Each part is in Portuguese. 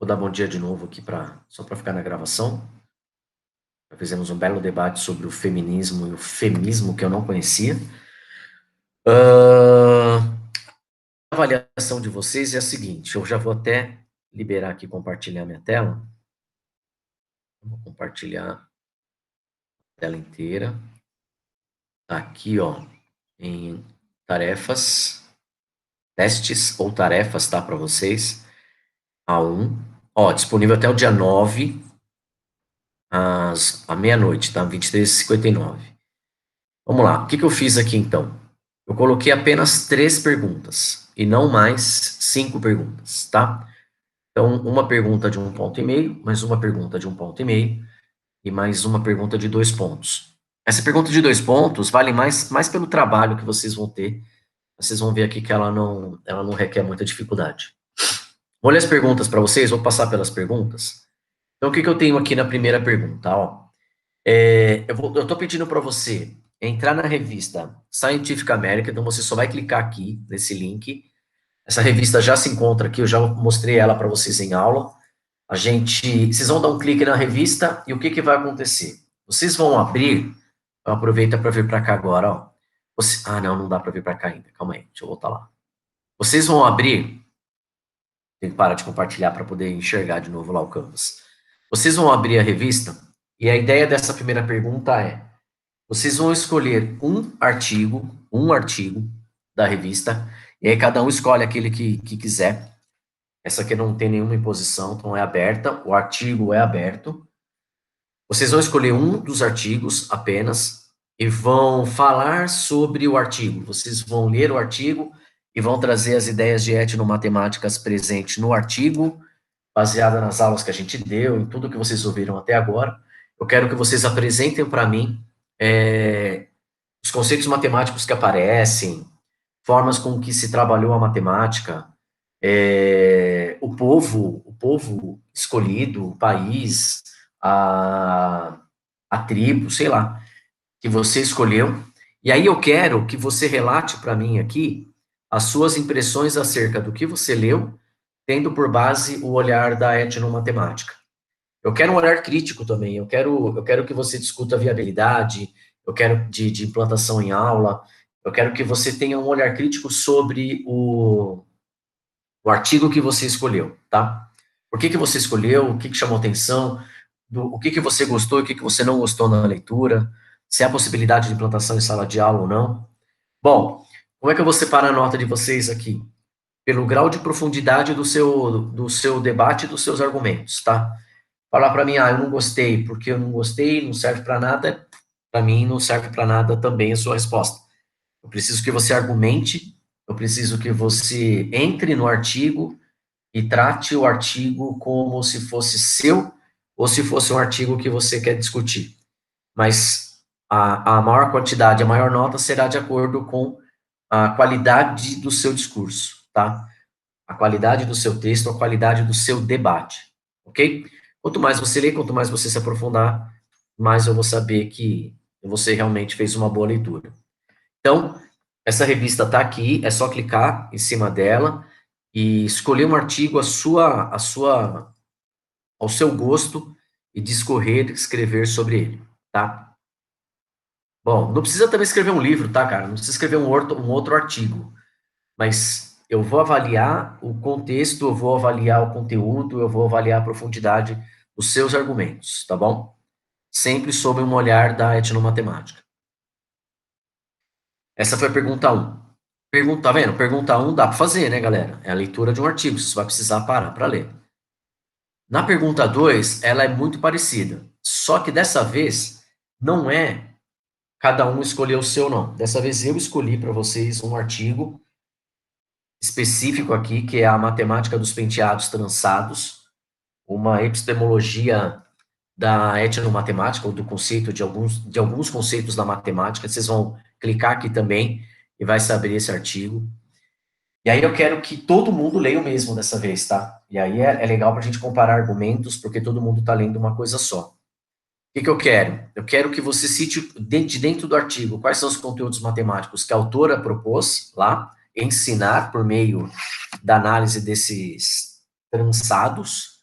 Vou dar bom dia de novo aqui, só para ficar na gravação. Já fizemos um belo debate sobre o feminismo e o femismo que eu não conhecia. A avaliação de vocês é a seguinte, eu já vou até liberar aqui, compartilhar minha tela. Vou compartilhar a tela inteira. Aqui, ó, em tarefas, testes ou tarefas, tá, para vocês. A1. Ó, disponível até o dia 9, à meia-noite, tá? 23h59. Vamos lá, o que eu fiz aqui então? Eu coloquei apenas 3 perguntas e não mais 5 perguntas, tá? Então, uma pergunta de 1,5 ponto, mais uma pergunta de 1,5 ponto e mais uma pergunta de 2 pontos. Essa pergunta de 2 pontos vale mais pelo trabalho que vocês vão ter. Vocês vão ver aqui que ela não requer muita dificuldade. Vou ler as perguntas para vocês, vou passar pelas perguntas. Então, o que eu tenho aqui na primeira pergunta? Ó, eu estou pedindo para você entrar na revista Scientific American, então você só vai clicar aqui nesse link. Essa revista já se encontra aqui, eu já mostrei ela para vocês em aula. Vocês vão dar um clique na revista e o que vai acontecer? Vocês vão abrir, aproveita para vir para cá agora, ó. Não dá para vir para cá ainda, calma aí, deixa eu voltar lá. Vocês vão abrir, tem que parar de compartilhar para poder enxergar de novo lá o Canvas. Vocês vão abrir a revista e a ideia dessa primeira pergunta é: vocês vão escolher um artigo da revista, e aí cada um escolhe aquele que quiser. Essa aqui não tem nenhuma imposição, então é aberta, o artigo é aberto. Vocês vão escolher um dos artigos apenas e vão falar sobre o artigo. Vocês vão ler o artigo e vão trazer as ideias de etnomatemáticas presentes no artigo, baseada nas aulas que a gente deu, em tudo que vocês ouviram até agora. Eu quero que vocês apresentem para mim os conceitos matemáticos que aparecem, formas com que se trabalhou a matemática, o povo escolhido, o país, a tribo, sei lá, que você escolheu. E aí eu quero que você relate para mim aqui as suas impressões acerca do que você leu, tendo por base o olhar da etnomatemática. Eu quero um olhar crítico também, eu quero que você discuta a viabilidade, eu quero de implantação em aula, eu quero que você tenha um olhar crítico sobre o artigo que você escolheu, tá? Por que você escolheu, o que chamou atenção, o que você gostou e o que você não gostou na leitura, se há possibilidade de implantação em sala de aula ou não. Bom, como é que eu vou separar a nota de vocês aqui? Pelo grau de profundidade do seu debate e dos seus argumentos, tá? Falar para mim, eu não gostei, porque eu não gostei, não serve para nada, para mim não serve para nada também a sua resposta. Eu preciso que você argumente, eu preciso que você entre no artigo e trate o artigo como se fosse seu ou se fosse um artigo que você quer discutir. Mas a maior quantidade, a maior nota será de acordo com a qualidade do seu discurso, tá? A qualidade do seu texto, a qualidade do seu debate, ok? Quanto mais você lê, quanto mais você se aprofundar, mais eu vou saber que você realmente fez uma boa leitura. Então, essa revista está aqui, é só clicar em cima dela e escolher um artigo ao seu gosto e discorrer, escrever sobre ele, tá? Bom, não precisa também escrever um livro, tá, cara? Não precisa escrever um outro artigo, mas eu vou avaliar o contexto, eu vou avaliar o conteúdo, eu vou avaliar a profundidade dos seus argumentos, tá bom? Sempre sob um olhar da etnomatemática. Essa foi a pergunta 1. Tá vendo? Pergunta 1 dá para fazer, né, galera? É a leitura de um artigo, você vai precisar parar para ler. Na pergunta 2, ela é muito parecida, só que dessa vez não é cada um escolher o seu, não. Dessa vez eu escolhi para vocês um artigo específico aqui, que é a matemática dos penteados trançados, uma epistemologia da etnomatemática, ou do conceito de alguns conceitos da matemática. Vocês vão clicar aqui também e vai saber esse artigo. E aí eu quero que todo mundo leia o mesmo dessa vez, tá? E aí é legal para a gente comparar argumentos, porque todo mundo está lendo uma coisa só. O que eu quero? Eu quero que você cite dentro do artigo quais são os conteúdos matemáticos que a autora propôs lá, ensinar por meio da análise desses trançados,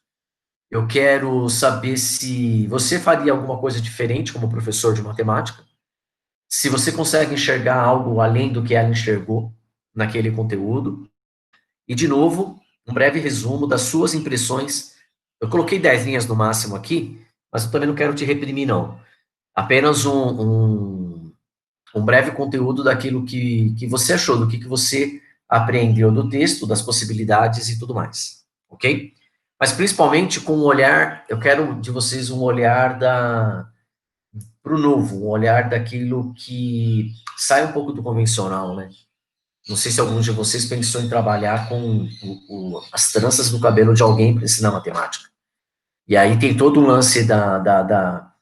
Eu quero saber se você faria alguma coisa diferente como professor de matemática, se você consegue enxergar algo além do que ela enxergou naquele conteúdo. E, de novo, um breve resumo das suas impressões. Eu coloquei 10 linhas no máximo aqui, mas eu também não quero te reprimir, não. Apenas um breve conteúdo daquilo que você achou, do que você aprendeu do texto, das possibilidades e tudo mais, ok? Mas principalmente com um olhar, eu quero de vocês um olhar para o novo, um olhar daquilo que sai um pouco do convencional, né? Não sei se algum de vocês pensou em trabalhar com as tranças do cabelo de alguém para ensinar matemática. E aí tem todo um lance da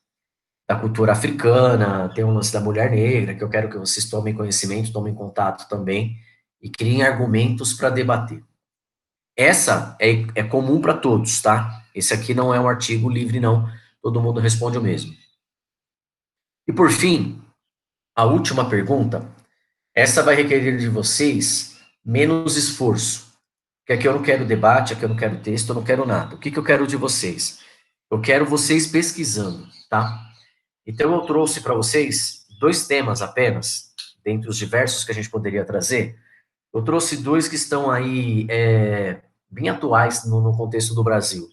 cultura africana, tem um lance da mulher negra, que eu quero que vocês tomem conhecimento, tomem contato também e criem argumentos para debater. Essa é comum para todos, tá? Esse aqui não é um artigo livre, não. Todo mundo responde o mesmo. E por fim, a última pergunta, essa vai requerer de vocês menos esforço. Porque aqui eu não quero debate, aqui eu não quero texto, eu não quero nada. O que eu quero de vocês? Eu quero vocês pesquisando, tá? Então eu trouxe para vocês dois temas apenas, dentre os diversos que a gente poderia trazer. Eu trouxe dois que estão aí bem atuais no contexto do Brasil.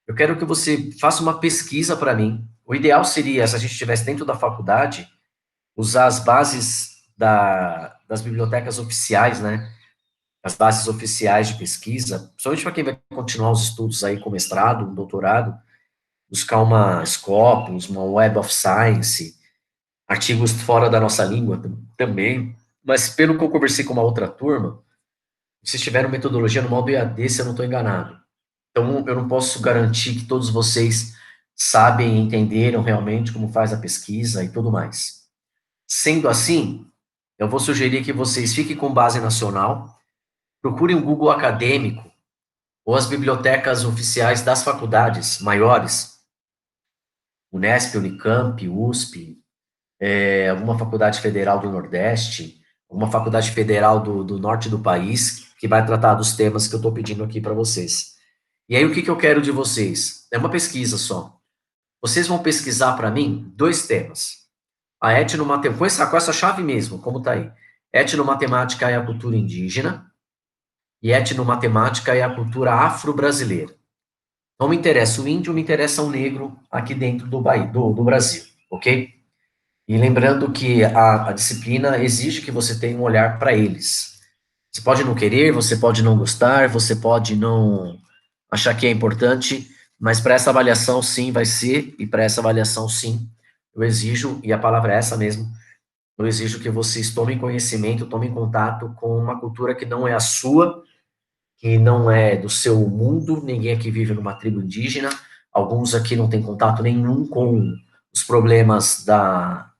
Eu quero que você faça uma pesquisa para mim. O ideal seria, se a gente estivesse dentro da faculdade, usar as bases das bibliotecas oficiais, né? As bases oficiais de pesquisa, principalmente para quem vai continuar os estudos aí com mestrado, um doutorado, buscar uma Scopus, uma Web of Science, artigos fora da nossa língua também. Mas pelo que eu conversei com uma outra turma, vocês tiveram metodologia no modo EAD, se eu não estou enganado. Então, eu não posso garantir que todos vocês sabem e entenderam realmente como faz a pesquisa e tudo mais. Sendo assim, eu vou sugerir que vocês fiquem com base nacional, procurem o Google Acadêmico ou as bibliotecas oficiais das faculdades maiores, Unesp, Unicamp, USP, alguma faculdade federal do Nordeste, alguma faculdade federal do norte do país, que vai tratar dos temas que eu estou pedindo aqui para vocês. E aí, o que eu quero de vocês? É uma pesquisa só. Vocês vão pesquisar para mim dois temas. A etnomatemática, com essa chave mesmo, como está aí. Etnomatemática e a cultura indígena, e etnomatemática e a cultura afro-brasileira. Não me interessa o índio, me interessa o negro aqui dentro do Brasil, ok? E lembrando que a disciplina exige que você tenha um olhar para eles. Você pode não querer, você pode não gostar, você pode não achar que é importante, mas para essa avaliação sim vai ser, e para essa avaliação sim, eu exijo, e a palavra é essa mesmo, eu exijo que vocês tomem conhecimento, tomem contato com uma cultura que não é a sua, que não é do seu mundo, ninguém aqui vive numa tribo indígena, alguns aqui não têm contato nenhum com os problemas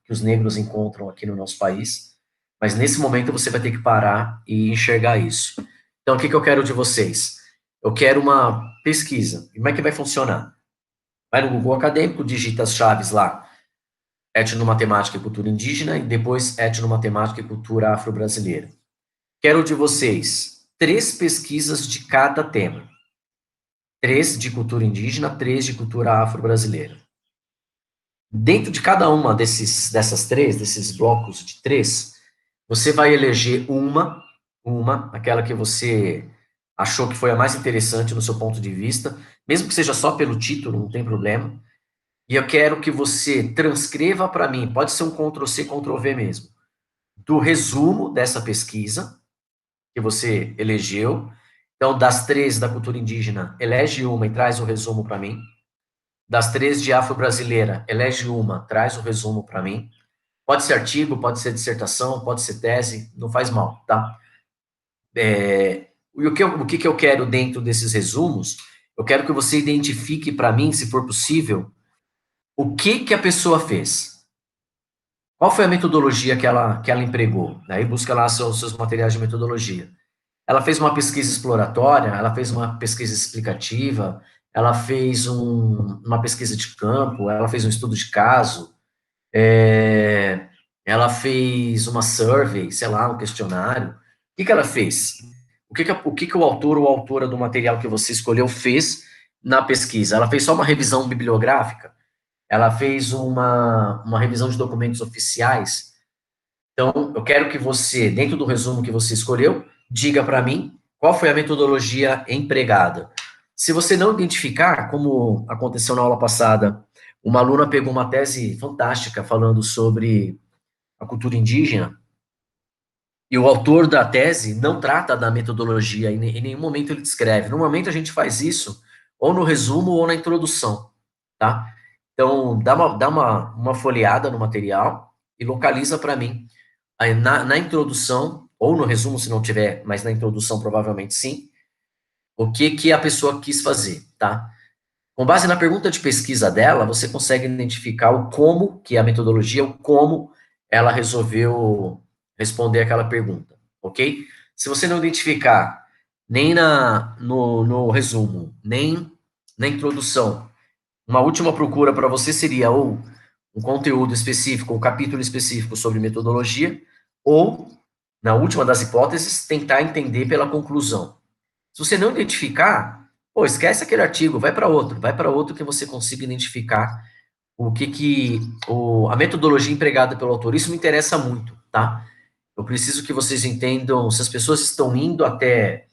que os negros encontram aqui no nosso país, mas nesse momento você vai ter que parar e enxergar isso. Então, o que eu quero de vocês? Eu quero uma pesquisa. E como é que vai funcionar? Vai no Google Acadêmico, digita as chaves lá, etnomatemática e cultura indígena, e depois etnomatemática e cultura afro-brasileira. Quero de vocês 3 pesquisas de cada tema. 3 de cultura indígena, 3 de cultura afro-brasileira. Dentro de cada uma dessas 3, desses blocos de 3, você vai eleger aquela que você achou que foi a mais interessante no seu ponto de vista, mesmo que seja só pelo título, não tem problema. E eu quero que você transcreva para mim, pode ser um Ctrl+C, Ctrl+V mesmo, do resumo dessa pesquisa que você elegeu. Então, das 3 da cultura indígena, elege uma e traz o resumo para mim. Das 3 de afro-brasileira, elege uma, traz o resumo para mim. Pode ser artigo, pode ser dissertação, pode ser tese, não faz mal, tá? E o que eu quero dentro desses resumos? Eu quero que você identifique para mim, se for possível, o que a pessoa fez. Qual foi a metodologia que ela empregou? Aí busca lá seus materiais de metodologia. Ela fez uma pesquisa exploratória, ela fez uma pesquisa explicativa, ela fez uma pesquisa de campo, ela fez um estudo de caso, ela fez uma survey, sei lá, um questionário. O que ela fez? O que o autor ou a autora do material que você escolheu fez na pesquisa? Ela fez só uma revisão bibliográfica? Ela fez uma revisão de documentos oficiais? Então, eu quero que você, dentro do resumo que você escolheu, diga para mim qual foi a metodologia empregada. Se você não identificar, como aconteceu na aula passada, uma aluna pegou uma tese fantástica falando sobre a cultura indígena, e o autor da tese não trata da metodologia, em nenhum momento ele descreve. Normalmente a gente faz isso ou no resumo ou na introdução, tá? Então, dá uma folheada no material e localiza para mim. Aí, na introdução, ou no resumo, se não tiver, mas na introdução provavelmente sim, o que que a pessoa quis fazer, tá? Com base na pergunta de pesquisa dela, você consegue identificar o como, que é a metodologia, o como ela resolveu responder aquela pergunta, ok? Se você não identificar nem no resumo, nem na introdução, uma última procura para você seria ou um conteúdo específico, um capítulo específico sobre metodologia, ou, na última das hipóteses, tentar entender pela conclusão. Se você não identificar, pô, esquece aquele artigo, vai para outro que você consiga identificar a metodologia empregada pelo autor. Isso me interessa muito, tá? Eu preciso que vocês entendam se as pessoas estão indo até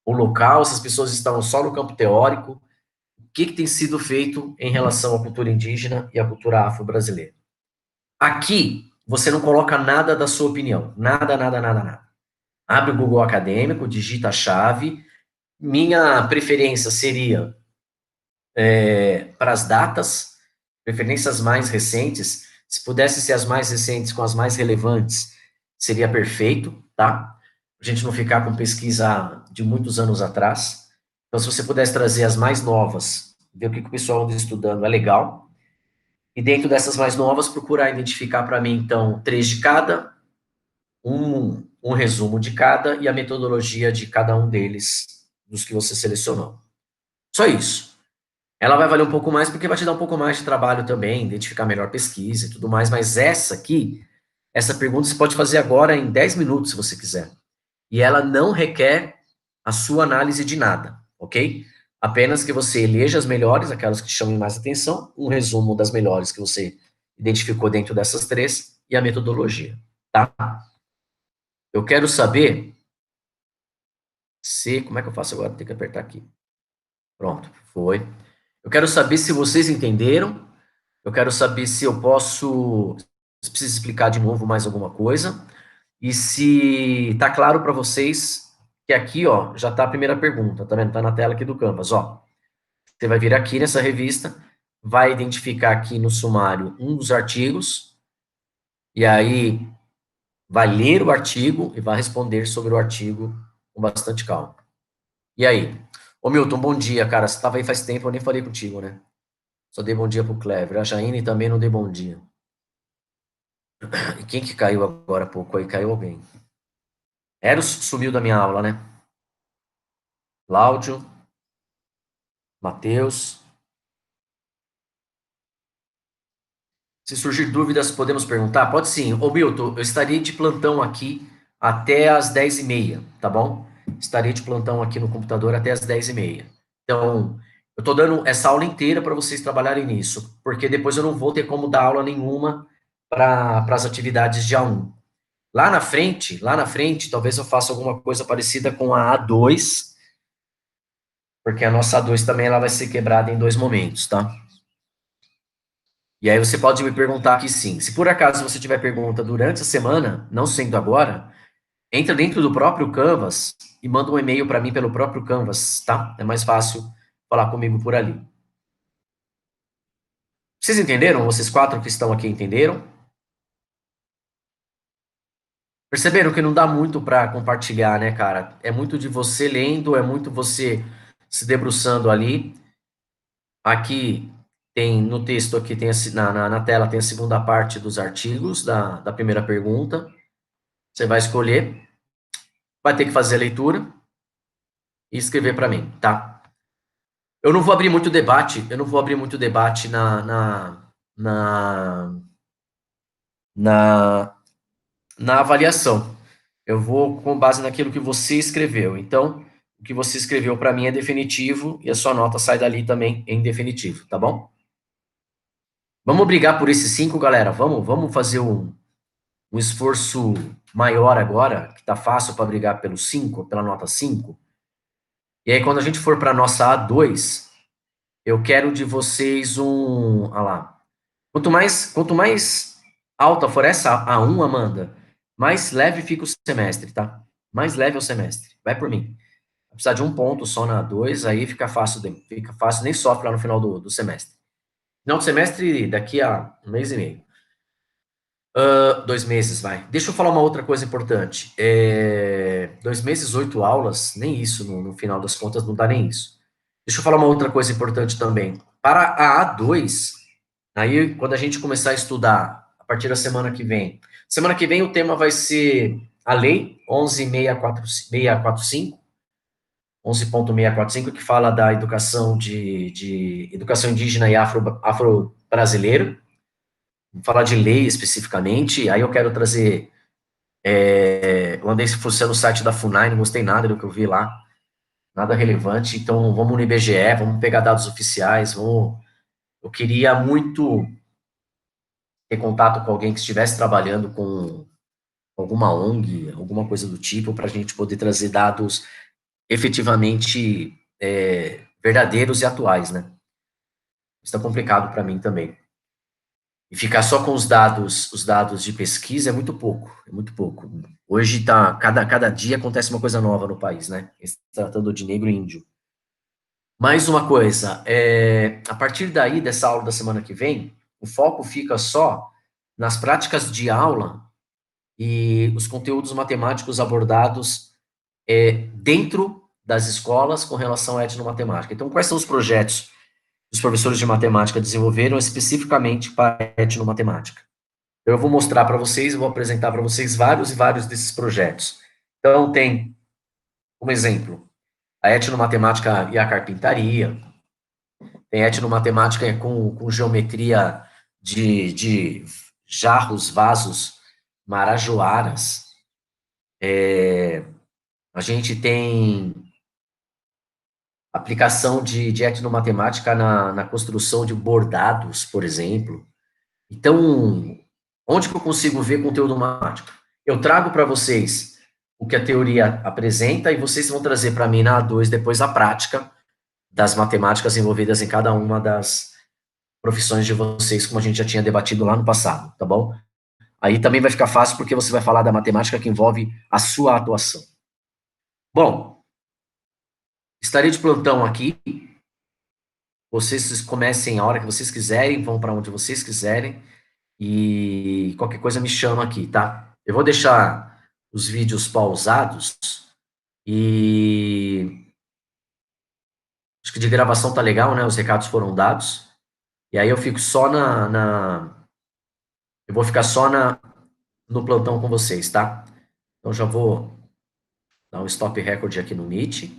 o local, se as pessoas estão só no campo teórico, o que tem sido feito em relação à cultura indígena e à cultura afro-brasileira. Aqui, você não coloca nada da sua opinião, nada, nada, nada, nada. Abre o Google Acadêmico, digita a chave. Minha preferência seria para as datas, preferências mais recentes. Se pudesse ser as mais recentes com as mais relevantes, seria perfeito, tá? A gente não ficar com pesquisa de muitos anos atrás. Então, se você pudesse trazer as mais novas, ver o que o pessoal anda estudando, é legal. E dentro dessas mais novas, procurar identificar para mim, então, três de cada, um resumo de cada e a metodologia de cada um deles, dos que você selecionou. Só isso. Ela vai valer um pouco mais porque vai te dar um pouco mais de trabalho também, identificar melhor pesquisa e tudo mais, mas essa aqui, essa pergunta você pode fazer agora em 10 minutos, se você quiser. E ela não requer a sua análise de nada, ok? Apenas que você eleja as melhores, aquelas que te chamem mais atenção, um resumo das melhores que você identificou dentro dessas três e a metodologia, tá? Eu quero saber se. Como é que eu faço agora? Tem que apertar aqui. Pronto, foi. Eu quero saber se vocês entenderam. Eu quero saber se eu posso. Se precisa explicar de novo mais alguma coisa. E se tá claro para vocês que aqui, ó, já tá a primeira pergunta, tá vendo? Tá na tela aqui do Canvas, ó. Você vai vir aqui nessa revista, vai identificar aqui no sumário um dos artigos, e aí vai ler o artigo e vai responder sobre o artigo com bastante calma. E aí? Ô Milton, bom dia, cara. Você estava aí faz tempo, eu nem falei contigo, né? Só dei bom dia pro Clever. A Jaine também não dei bom dia. E quem que caiu agora há pouco aí? Caiu alguém. Eros sumiu da minha aula, né? Cláudio, Matheus. Se surgir dúvidas, podemos perguntar? Pode sim. Ô Milton, eu estarei de plantão aqui até as 10h30, tá bom? Estarei de plantão aqui no computador até as 10h30. Então, eu estou dando essa aula inteira para vocês trabalharem nisso, porque depois eu não vou ter como dar aula nenhuma para as atividades de A1. Lá na frente, talvez eu faça alguma coisa parecida com a A2, porque a nossa A2 também ela vai ser quebrada em dois momentos, tá? E aí você pode me perguntar aqui sim. Se por acaso você tiver pergunta durante a semana, não sendo agora, entra dentro do próprio Canvas e manda um e-mail para mim pelo próprio Canvas, tá? É mais fácil falar comigo por ali. Vocês entenderam? Vocês quatro que estão aqui entenderam? Perceberam que não dá muito para compartilhar, né, cara? É muito de você lendo, é muito você se debruçando ali. Aqui tem, no texto aqui, tem na tela tem a segunda parte dos artigos da primeira pergunta. Você vai escolher, vai ter que fazer a leitura e escrever para mim, tá? Eu não vou abrir muito debate, eu não vou abrir muito debate na, na, na avaliação. Eu vou com base naquilo que você escreveu. Então, o que você escreveu para mim é definitivo e a sua nota sai dali também em definitivo, tá bom? Vamos brigar por esses 5, galera. Vamos fazer um esforço maior agora, que tá fácil para brigar pelos 5, pela nota 5. E aí, quando a gente for para a nossa A2, eu quero de vocês um. Ah lá. Quanto mais alta for essa A1, Amanda, mais leve fica o semestre, tá? Mais leve é o semestre. Vai por mim. Vai precisar de um ponto só na A2, aí fica fácil, nem sofre lá no final do semestre. Final do semestre, daqui a um mês e meio. 2 meses, vai. Deixa eu falar uma outra coisa importante. 2 meses, 8 aulas, nem isso, no final das contas, não dá nem isso. Deixa eu falar uma outra coisa importante também. Para a A2, aí quando a gente começar a estudar, a partir da semana que vem o tema vai ser a lei 11.645, 11.645, que fala da educação de educação indígena e afro-brasileiro. Vou falar de lei especificamente, aí eu quero trazer. Eu andei fuçando o site da FUNAI, não gostei nada do que eu vi lá, nada relevante, então vamos no IBGE, vamos pegar dados oficiais, eu queria muito ter contato com alguém que estivesse trabalhando com alguma ONG, alguma coisa do tipo, para a gente poder trazer dados efetivamente verdadeiros e atuais, né? Isso é complicado para mim também. E ficar só com os dados de pesquisa é muito pouco, é muito pouco. Hoje tá, cada dia acontece uma coisa nova no país, né? Se tratando de negro e índio. Mais uma coisa, a partir daí, dessa aula da semana que vem, o foco fica só nas práticas de aula e os conteúdos matemáticos abordados dentro das escolas com relação à etnomatemática. Então, quais são os projetos que os professores de matemática desenvolveram especificamente para a etnomatemática? Eu vou mostrar para vocês, vou apresentar para vocês vários e vários desses projetos. Então, tem, como exemplo, a etnomatemática e a carpintaria, tem etnomatemática com geometria de jarros, vasos, marajoaras. A gente tem aplicação de etnomatemática na construção de bordados, por exemplo. Então, onde que eu consigo ver conteúdo matemático? Eu trago para vocês o que a teoria apresenta e vocês vão trazer para mim na A2 depois a prática das matemáticas envolvidas em cada uma das profissões de vocês, como a gente já tinha debatido lá no passado, tá bom? Aí também vai ficar fácil porque você vai falar da matemática que envolve a sua atuação. Bom, estarei de plantão aqui. Vocês comecem a hora que vocês quiserem, vão para onde vocês quiserem. E qualquer coisa me chama aqui, tá? Eu vou deixar os vídeos pausados e acho que de gravação tá legal, né? Os recados foram dados. E aí eu fico só eu vou ficar só no plantão com vocês, tá? Então já vou dar um stop record aqui no Meet.